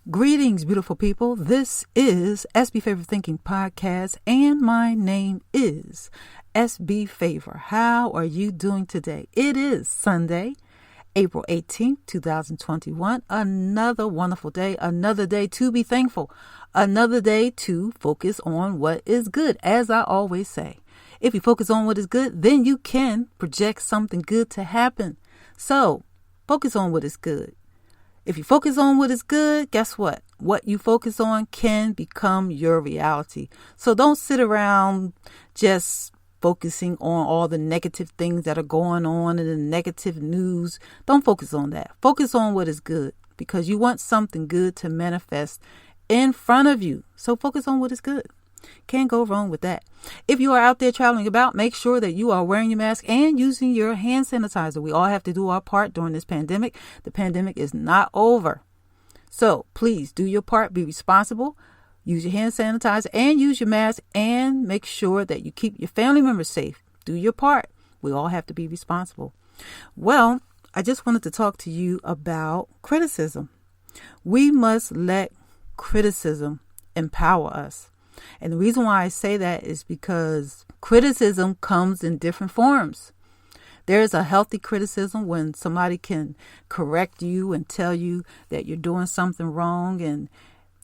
Greetings, beautiful people. This is SB Favor Thinking Podcast, and my name is SB Favor. How are you doing today? It is Sunday, April 18th, 2021. Another wonderful day, another day to be thankful, another day to focus on what is good. As I always say, if you focus on what is good, then you can project something good to happen. So focus on what is good. If you focus on what is good, guess what? What you focus on can become your reality. So don't sit around just focusing on all the negative things that are going on in the negative news. Don't focus on that. Focus on what is good because you want something good to manifest in front of you. So focus on what is good. Can't go wrong with that. If you are out there traveling about, make sure that you are wearing your mask and using your hand sanitizer. We all have to do our part during this pandemic. The pandemic is not over. So please do your part. Be responsible. Use your hand sanitizer and use your mask and make sure that you keep your family members safe. Do your part. We all have to be responsible. Well, I just wanted to talk to you about criticism. We must let criticism empower us. And the reason why I say that is because criticism comes in different forms. There's a healthy criticism when somebody can correct you and tell you that you're doing something wrong, and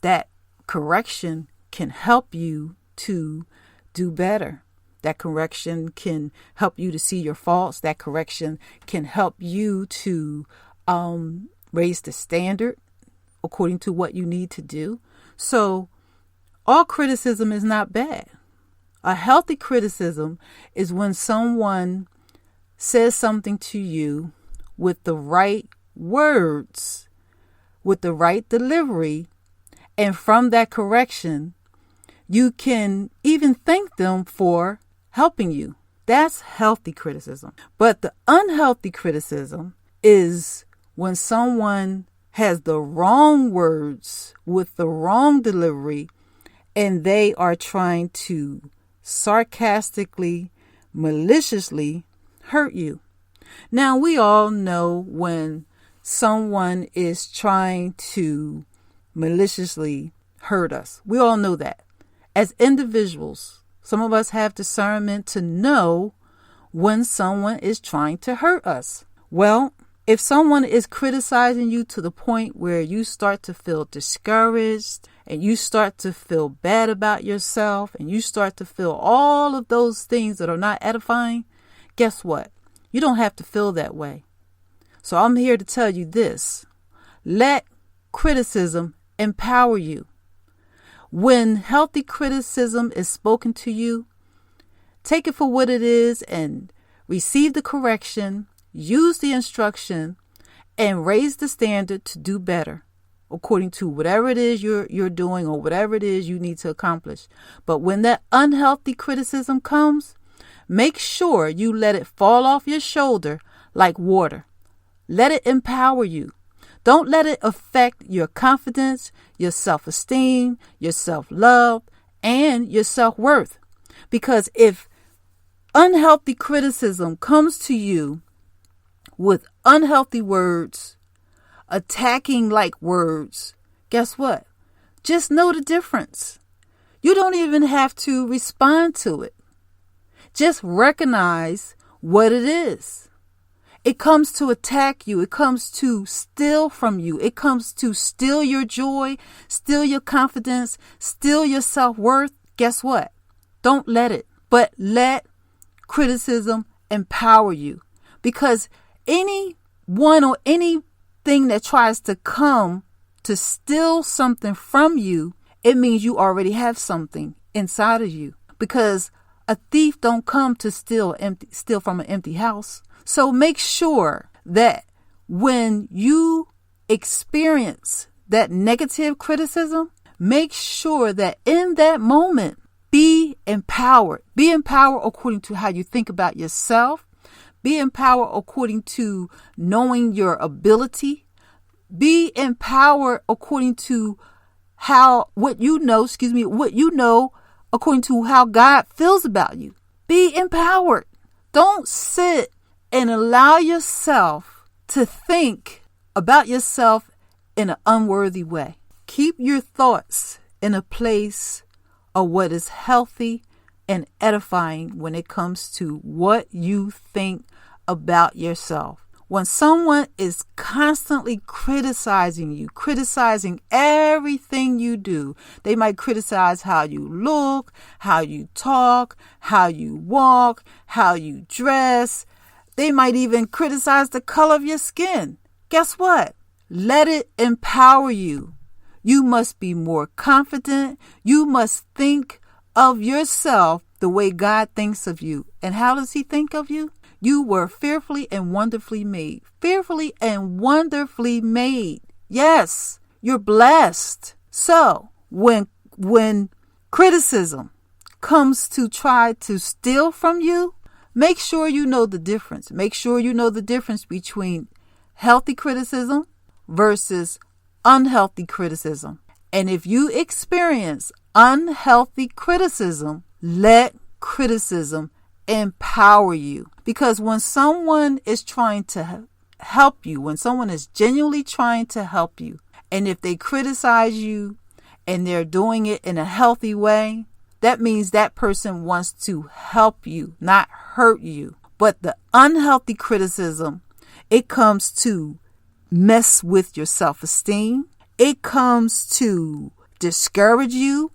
that correction can help you to do better. That correction can help you to see your faults. That correction can help you to raise the standard according to what you need to do. So all criticism is not bad. A healthy criticism is when someone says something to you with the right words, with the right delivery, and from that correction, you can even thank them for helping you. That's healthy criticism. But the unhealthy criticism is when someone has the wrong words with the wrong delivery, and they are trying to sarcastically, maliciously hurt you. Now, we all know when someone is trying to maliciously hurt us. We all know that. As individuals, some of us have discernment to know when someone is trying to hurt us. Well, if someone is criticizing you to the point where you start to feel discouraged and you start to feel bad about yourself and you start to feel all of those things that are not edifying, guess what? You don't have to feel that way. So I'm here to tell you this. Let criticism empower you. When healthy criticism is spoken to you, take it for what it is and receive the correction. Use the instruction and raise the standard to do better according to whatever it is you're doing or whatever it is you need to accomplish. But when that unhealthy criticism comes, make sure you let it fall off your shoulder like water. Let it empower you. Don't let it affect your confidence, your self-esteem, your self-love, and your self-worth. Because if unhealthy criticism comes to you with unhealthy words, attacking like words, guess what? Just know the difference. You don't even have to respond to it. Just recognize what it is. It comes to attack you. It comes to steal from you. It comes to steal your joy, steal your confidence, steal your self-worth. Guess what? Don't let it, but let criticism empower you. Because anyone or anything that tries to come to steal something from you, it means you already have something inside of you. Because a thief don't come to steal from an empty house. So make sure that when you experience that negative criticism, make sure that in that moment, be empowered. Be empowered according to how you think about yourself. Be empowered according to knowing your ability. Be empowered according to what you know according to how God feels about you. Be empowered. Don't sit and allow yourself to think about yourself in an unworthy way. Keep your thoughts in a place of what is healthy and edifying when it comes to what you think about yourself. When someone is constantly criticizing you, criticizing everything you do, they might criticize how you look, how you talk, how you walk, how you dress. They might even criticize the color of your skin. Guess what? Let it empower you. You must be more confident. You must think of yourself the way God thinks of you. And how does He think of you? You were fearfully and wonderfully made. Fearfully and wonderfully made. Yes, you're blessed. So when criticism comes to try to steal from you, make sure you know the difference. Make sure you know the difference between healthy criticism versus unhealthy criticism. And if you experience unhealthy criticism, let criticism empower you. Because when someone is trying to help you, when someone is genuinely trying to help you, and if they criticize you and they're doing it in a healthy way, that means that person wants to help you, not hurt you. But the unhealthy criticism, it comes to mess with your self-esteem. It comes to discourage you.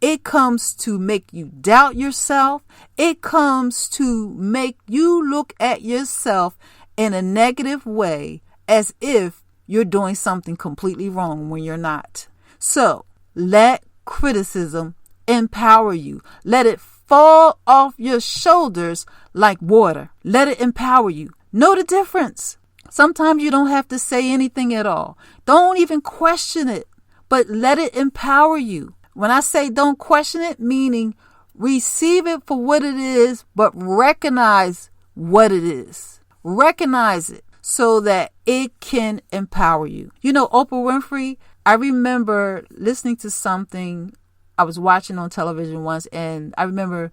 It comes to make you doubt yourself. It comes to make you look at yourself in a negative way as if you're doing something completely wrong when you're not. So let criticism empower you. Let it fall off your shoulders like water. Let it empower you. Know the difference. Sometimes you don't have to say anything at all. Don't even question it, but let it empower you. When I say don't question it, meaning receive it for what it is, but recognize what it is. Recognize it so that it can empower you. You know, Oprah Winfrey, I remember listening to something I was watching on television once, and I remember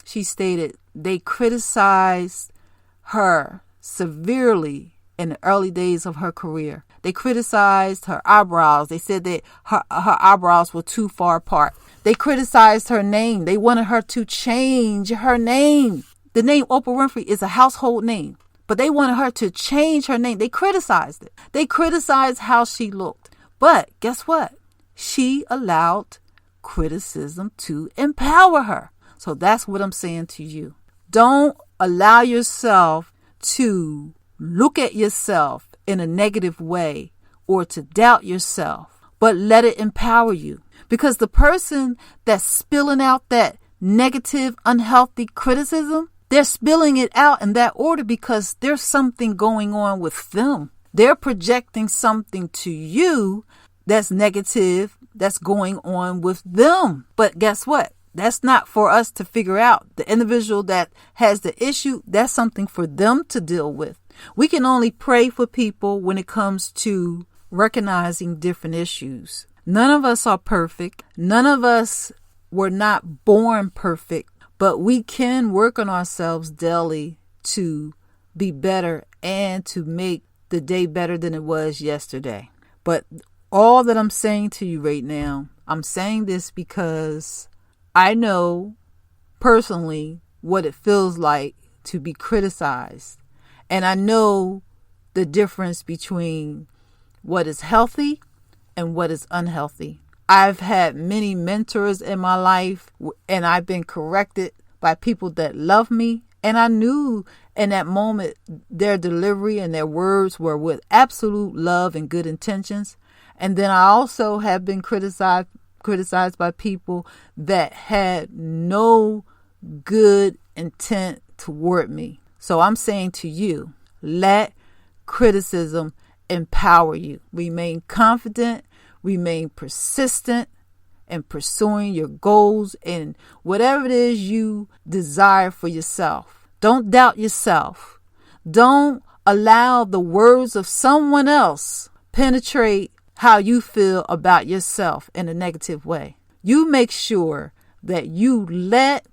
she stated they criticized her severely in the early days of her career. They criticized her eyebrows. They said that her eyebrows were too far apart. They criticized her name. They wanted her to change her name. The name Oprah Winfrey is a household name, but they wanted her to change her name. They criticized it. They criticized how she looked. But guess what? She allowed criticism to empower her. So that's what I'm saying to you. Don't allow yourself to look at yourself in a negative way or to doubt yourself, but let it empower you. Because the person that's spilling out that negative, unhealthy criticism, they're spilling it out in that order because there's something going on with them. They're projecting something to you that's negative, that's going on with them. But guess what? That's not for us to figure out. The individual that has the issue, that's something for them to deal with. We can only pray for people when it comes to recognizing different issues. None of us are perfect. None of us were not born perfect, but we can work on ourselves daily to be better and to make the day better than it was yesterday. But all that I'm saying to you right now, I'm saying this because I know personally what it feels like to be criticized. And I know the difference between what is healthy and what is unhealthy. I've had many mentors in my life, and I've been corrected by people that love me. And I knew in that moment their delivery and their words were with absolute love and good intentions. And then I also have been criticized by people that had no good intent toward me. So I'm saying to you, let criticism empower you. Remain confident, remain persistent in pursuing your goals and whatever it is you desire for yourself. Don't doubt yourself. Don't allow the words of someone else penetrate how you feel about yourself in a negative way. You make sure that you let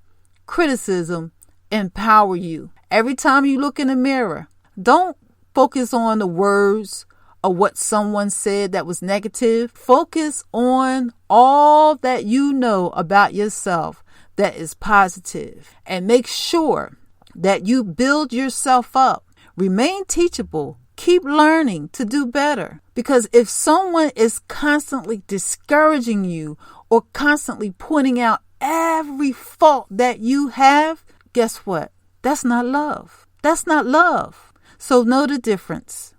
criticism empower you. Every time you look in the mirror, don't focus on the words of what someone said that was negative. Focus on all that you know about yourself that is positive, and make sure that you build yourself up. Remain teachable. Keep learning to do better. Because if someone is constantly discouraging you or constantly pointing out every fault that you have, guess what? That's not love. That's not love. So know the difference.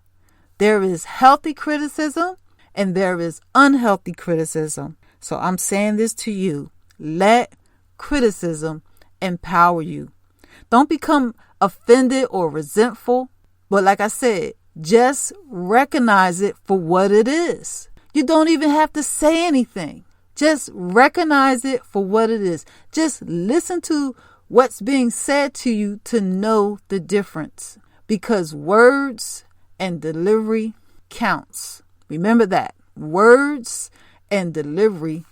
There is healthy criticism and there is unhealthy criticism. So I'm saying this to you. Let criticism empower you. Don't become offended or resentful. But like I said, just recognize it for what it is. You don't even have to say anything. Just recognize it for what it is. Just listen to what's being said to you to know the difference. Because words and delivery counts. Remember that. Words and delivery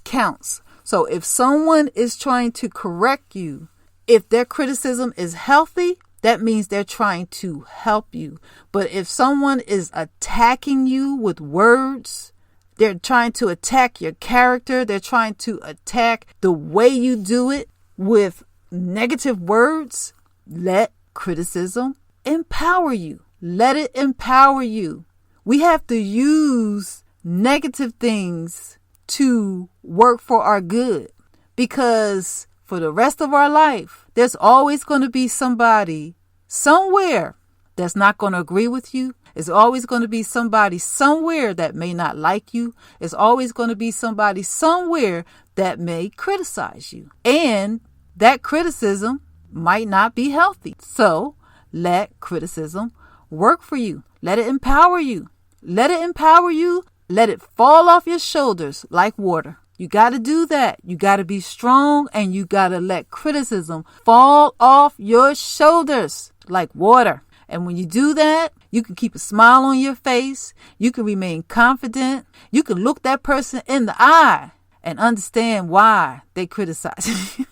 counts. So if someone is trying to correct you, if their criticism is healthy, that means they're trying to help you. But if someone is attacking you with words, they're trying to attack your character, they're trying to attack the way you do it with negative words, let criticism empower you. Let it empower you. We have to use negative things to work for our good, because for the rest of our life, there's always going to be somebody somewhere that's not going to agree with you. There's always going to be somebody somewhere that may not like you. There's always going to be somebody somewhere that may criticize you. And that criticism might not be healthy. So let criticism work for you. Let it empower you. Let it empower you. Let it fall off your shoulders like water. You got to do that. You got to be strong, and you got to let criticism fall off your shoulders like water. And when you do that, you can keep a smile on your face. You can remain confident. You can look that person in the eye and understand why they criticize you.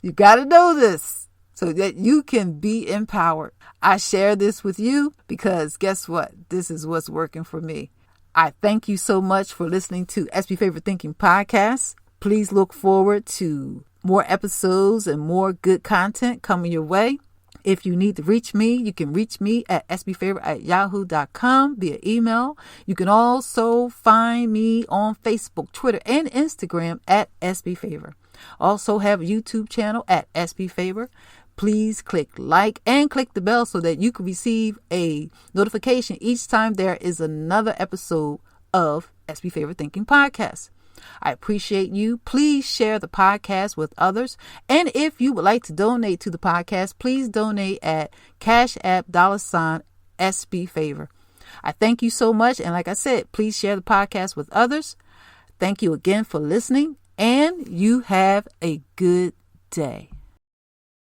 You got to know this so that you can be empowered. I share this with you because guess what? This is what's working for me. I thank you so much for listening to SB Favorite Thinking Podcast. Please look forward to more episodes and more good content coming your way. If you need to reach me, you can reach me at sbfavorite@yahoo.com via email. You can also find me on Facebook, Twitter, and Instagram at SBFavor. Also have a YouTube channel at SBFavor. Please click like and click the bell so that you can receive a notification each time there is another episode of SB Favorite Thinking Podcast. I appreciate you. Please share the podcast with others. And if you would like to donate to the podcast, please donate at Cash App $SB Favor. I thank you so much. And like I said, please share the podcast with others. Thank you again for listening, and you have a good day.